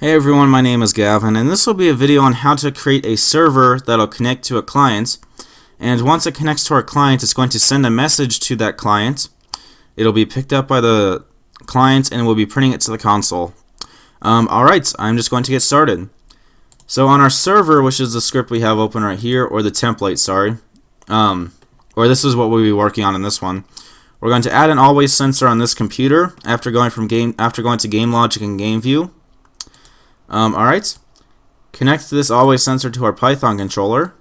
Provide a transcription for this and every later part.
Hey everyone, my name is Gavin, and this will be a video on how to create a server that'll connect to a client. And once it connects to our client, it's going to send a message to that client. It'll be picked up by the client and we'll be printing it to the console. Alright, I'm just going to get started. So on our server, which is the script we have open right here, or the template, sorry, or this is what we'll be working on in this one. We're going to add an always sensor on this computer after going to game logic and game view. Alright, connect this always sensor to our Python controller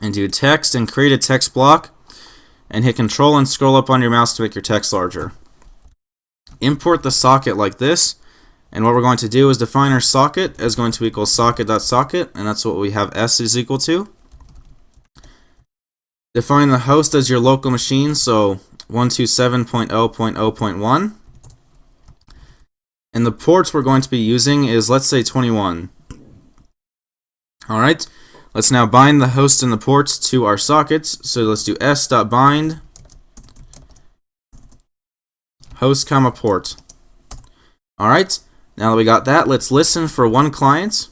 and do text and create a text block and hit control and scroll up on your mouse to make your text larger. Import the socket like this, and what we're going to do is define our socket as going to equal socket.socket, and that's what we have s is equal to. Define the host as your local machine, so 127.0.0.1. And the ports we're going to be using is, let's say, 21. Alright, let's now bind the host and the ports to our sockets. So let's do s.bind host comma port. Alright, now that we got that, let's listen for one client.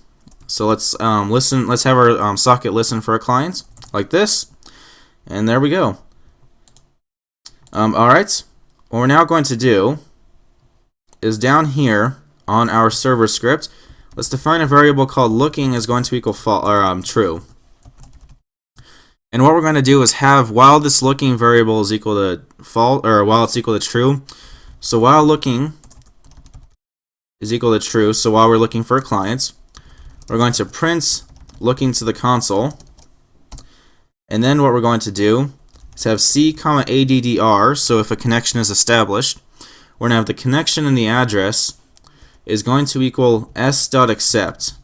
So let's let's have our socket listen for a client like this. And there we go. Alright, what we're now going to do is down here on our server script, let's define a variable called looking is going to equal true. And what we're going to do is have while this looking variable is equal to false, or while it's equal to true. So while looking is equal to true, so while we're looking for a client, we're going to print looking to the console. And then what we're going to do is have c, addr, so if a connection is established, we're going to have the connection and the address is going to equal s.accept,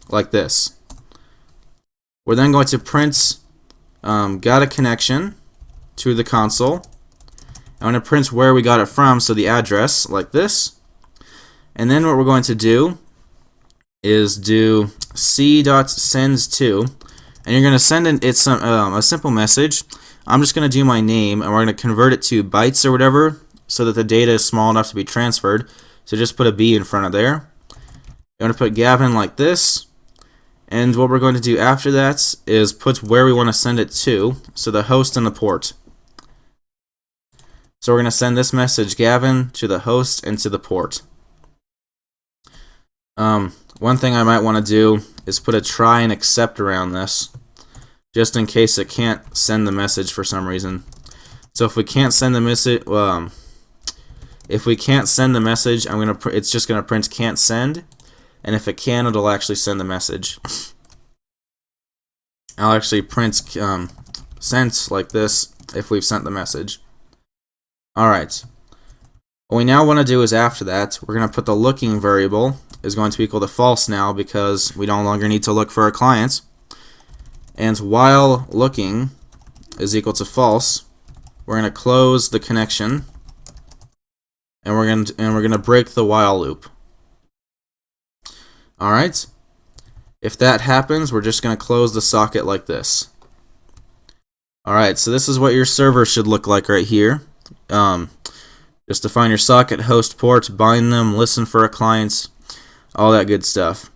like this. We're then going to print got a connection to the console. I'm going to print where we got it from, so the address, like this. And then what we're going to do is do c.sends to, and you're going to send a simple message. I'm just going to do my name, and we're going to convert it to bytes or whatever, so that the data is small enough to be transferred. So just put a B in front of there. I'm going to put Gavin like this. And what we're going to do after that is put where we want to send it to, so the host and the port. So we're going to send this message Gavin to the host and to the port. One thing I might want to do is put a try and accept around this, just in case it can't send the message for some reason. So if we can't send the message, it's just gonna print can't send, and if it can, it'll actually send the message. I'll actually print sent like this if we've sent the message. Alright, what we now want to do is after that, we're gonna put the looking variable is going to equal to false now because we no longer need to look for our clients. And while looking is equal to false, we're gonna close the connection. And we're gonna break the while loop. Alright. If that happens, we're just gonna close the socket like this. Alright, so this is what your server should look like right here. Just define your socket, host, port, bind them, listen for a client, all that good stuff.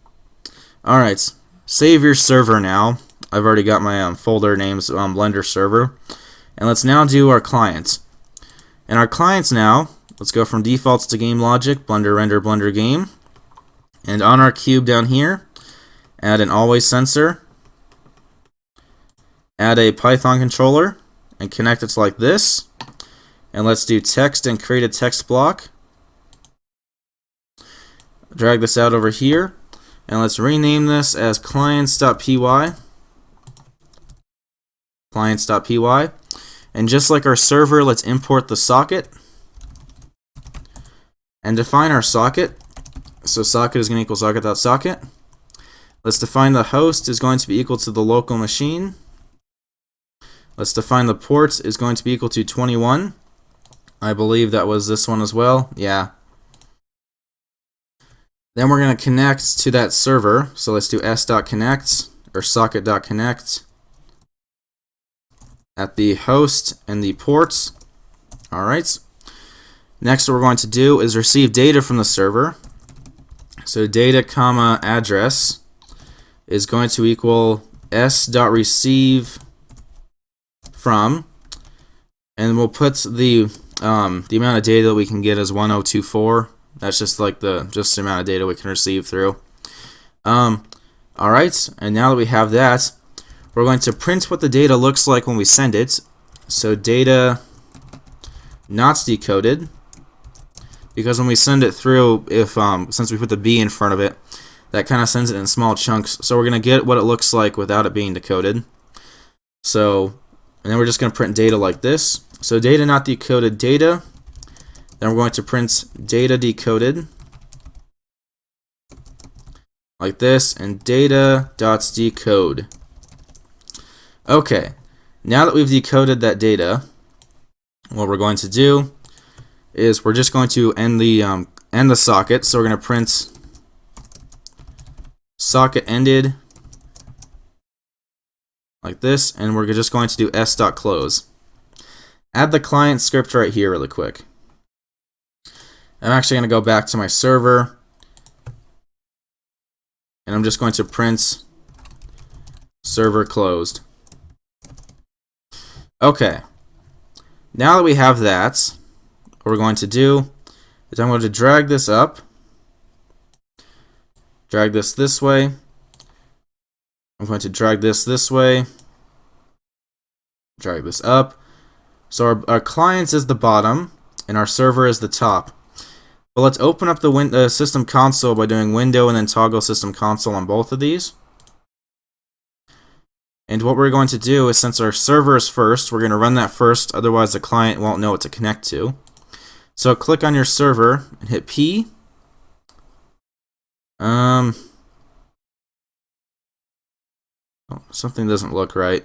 Alright, save your server now. I've already got my folder names Blender server. And let's now do our clients. And our clients now, let's go from defaults to game logic, Blender render, Blender game. And on our cube down here, add an always sensor. Add a Python controller and connect it to like this. And let's do text and create a text block. Drag this out over here. And let's rename this as clients.py. Clients.py. And just like our server, let's import the socket and define our socket. So socket is going to equal socket.socket. Let's define the host is going to be equal to the local machine. Let's define the port is going to be equal to 21. I believe that was this one as well. Yeah. Then we're going to connect to that server. So let's do s.connect or socket.connect at the host and the ports. Alright. Next what we're going to do is receive data from the server. So data comma address is going to equal s.receive from, and we'll put the amount of data that we can get as 1024. That's just like the amount of data we can receive through. Alright, and now that we have that, we're going to print what the data looks like when we send it. So data not decoded, because when we send it through, if since we put the B in front of it, that kind of sends it in small chunks. So we're going to get what it looks like without it being decoded. So, and then we're just going to print data like this. So data not decoded data. Then we're going to print data decoded like this, and data dots decode. Okay, now that we've decoded that data, what we're going to do is we're just going to end the socket. So we're going to print socket ended like this, and we're just going to do s.close. Add the client script right here really quick. I'm actually going to go back to my server, and I'm just going to print server closed. Okay, now that we have that, what we're going to do is I'm going to drag this up, drag this way, I'm going to drag this way, drag this up. So our clients is the bottom, and our server is the top. But let's open up the system console by doing window and then toggle system console on both of these. And what we're going to do is, since our server is first, we're going to run that first, otherwise the client won't know what to connect to. So click on your server and hit P. Oh, something doesn't look right.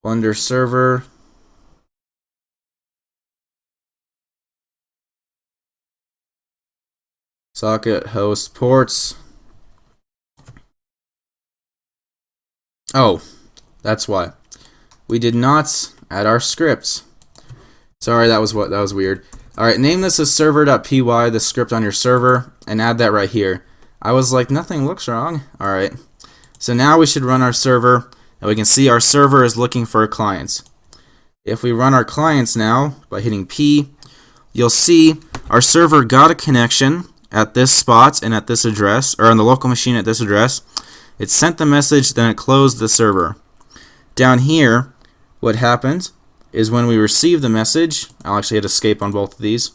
Blender server. Socket host ports. Oh, that's why. We did not add our scripts. Sorry, that was weird. Alright, name this as server.py, the script on your server, and add that right here. I was like, nothing looks wrong. Alright. So now we should run our server, and we can see our server is looking for clients. If we run our clients now by hitting P, you'll see our server got a connection at this spot and at this address, or on the local machine at this address. It sent the message, then it closed the server. Down here, what happened is when we received the message, I'll actually hit escape on both of these.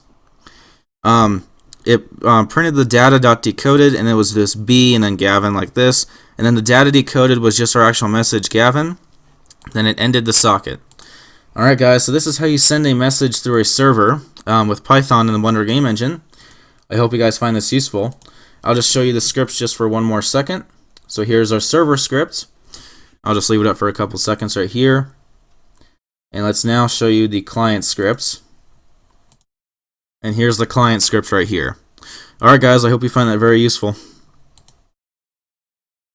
It printed the data.decoded, and it was this B and then Gavin like this. And then the data decoded was just our actual message, Gavin. Then it ended the socket. Alright guys, so this is how you send a message through a server with Python and the Blender game engine. I hope you guys find this useful. I'll just show you the scripts just for one more second. So here's our server script. I'll just leave it up for a couple seconds right here. And let's now show you the client scripts. And here's the client script right here. Alright guys, I hope you find that very useful.